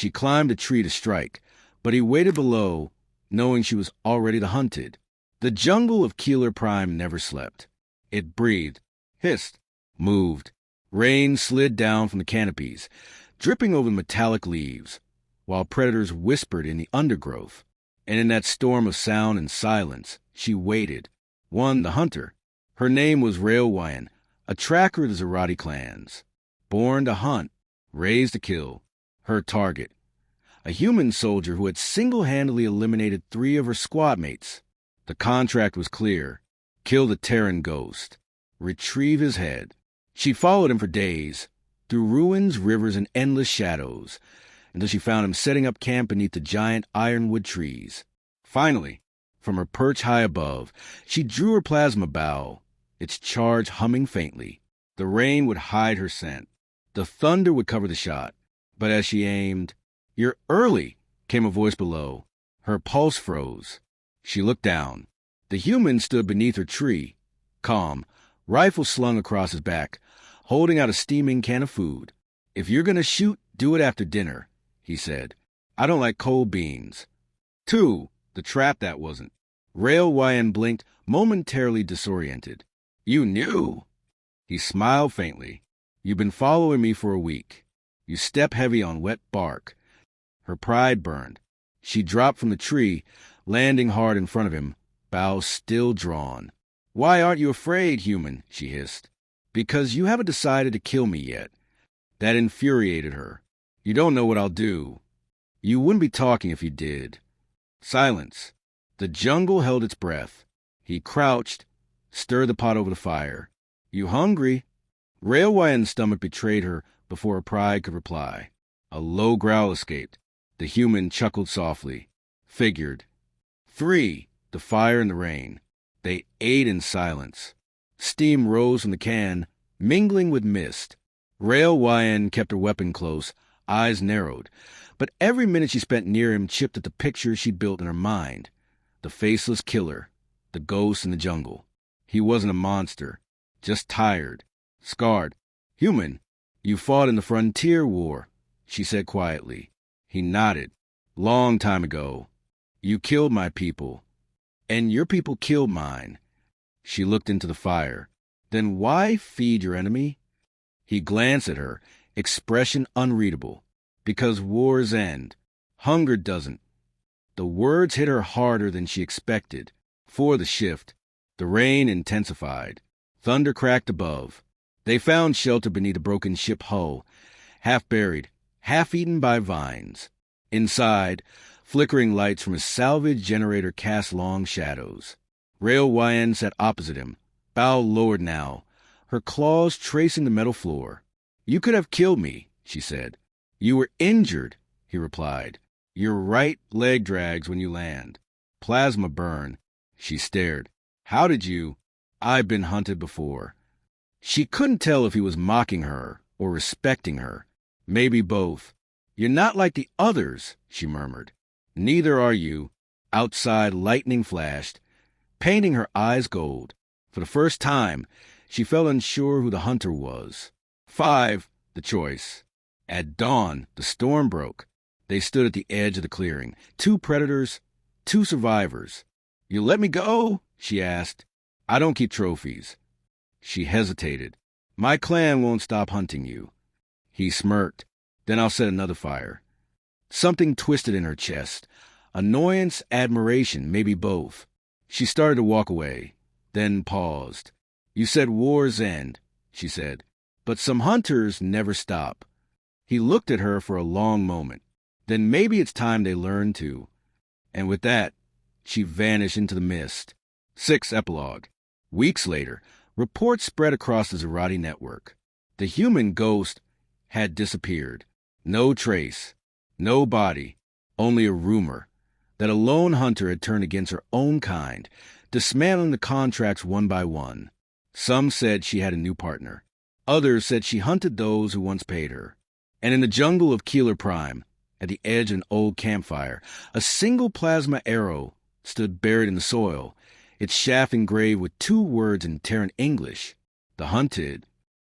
She climbed a tree to strike, but he waited below, knowing she was already the hunted. The jungle of Keeler Prime never slept. It breathed, hissed, moved. Rain slid down from the canopies, dripping over the metallic leaves, while predators whispered in the undergrowth. And in that storm of sound and silence, she waited. One, the hunter. Her name was Railwayan, a tracker of the Zarati clans. Born to hunt, raised to kill. Her target. A human soldier who had single-handedly eliminated 3 of her squad mates. The contract was clear. Kill the Terran ghost. Retrieve his head. She followed him for days, through ruins, rivers, and endless shadows, until she found him setting up camp beneath the giant ironwood trees. Finally, from her perch high above, she drew her plasma bow, its charge humming faintly. The rain would hide her scent. The thunder would cover the shot. But as she aimed, "You're early," came a voice below. Her pulse froze. She looked down. The human stood beneath her tree, calm, rifle slung across his back, holding out a steaming can of food. "If you're going to shoot, do it after dinner," he said. "I don't like cold beans." 2. The trap that wasn't. Railwayan blinked, momentarily disoriented. "You knew." He smiled faintly. "You've been following me for a week. You step heavy on wet bark." Her pride burned. She dropped from the tree, landing hard in front of him, bow still drawn. "Why aren't you afraid, human?" she hissed. "Because you haven't decided to kill me yet." That infuriated her. "You don't know what I'll do." "You wouldn't be talking if you did." Silence. The jungle held its breath. He crouched, stirred the pot over the fire. "You hungry?" Railwayan's stomach betrayed her before her pride could reply. A low growl escaped. The human chuckled softly. Figured. 3. The fire and the rain. They ate in silence. Steam rose from the can, mingling with mist. Railwayan kept her weapon close, eyes narrowed, but every minute she spent near him chipped at the picture she'd built in her mind. The faceless killer, the ghost in the jungle. He wasn't a monster, just tired, scarred. "Human, you fought in the frontier war," she said quietly. He nodded. "Long time ago. You killed my people, and your people killed mine." She looked into the fire. "Then why feed your enemy?" He glanced at her, expression unreadable. "Because wars end. Hunger doesn't." The words hit her harder than she expected. For the shift, the rain intensified. Thunder cracked above. They found shelter beneath a broken ship hull, half buried, half eaten by vines. Inside, flickering lights from a salvage generator cast long shadows. Railwayan sat opposite him, bow lowered now, her claws tracing the metal floor. "You could have killed me," she said. "You were injured," he replied. "Your right leg drags when you land. Plasma burn." She stared. "How did you?" "I've been hunted before." She couldn't tell if he was mocking her or respecting her. Maybe both. "You're not like the others," she murmured. "Neither are you." Outside, lightning flashed, painting her eyes gold. For the first time, she felt unsure who the hunter was. 5. The choice. At dawn, the storm broke. They stood at the edge of the clearing. 2 predators, 2 survivors. "You let me go?" she asked. "I don't keep trophies." She hesitated. "My clan won't stop hunting you." He smirked. "Then I'll set another fire." Something twisted in her chest. Annoyance, admiration, maybe both. She started to walk away, then paused. "You said wars end," she said, "but some hunters never stop." He looked at her for a long moment. Then maybe it's time they learned to. And with that, she vanished into the mist. 6. Epilogue. Weeks later, reports spread across the Zarati network. The human ghost had disappeared. No trace, no body, only a rumor that a lone hunter had turned against her own kind, dismantling the contracts one by one. Some said she had a new partner. Others said she hunted those who once paid her. And in the jungle of Keeler Prime, at the edge of an old campfire, a single plasma arrow stood buried in the soil, its shaft engraved with 2 words in Terran English: "The hunted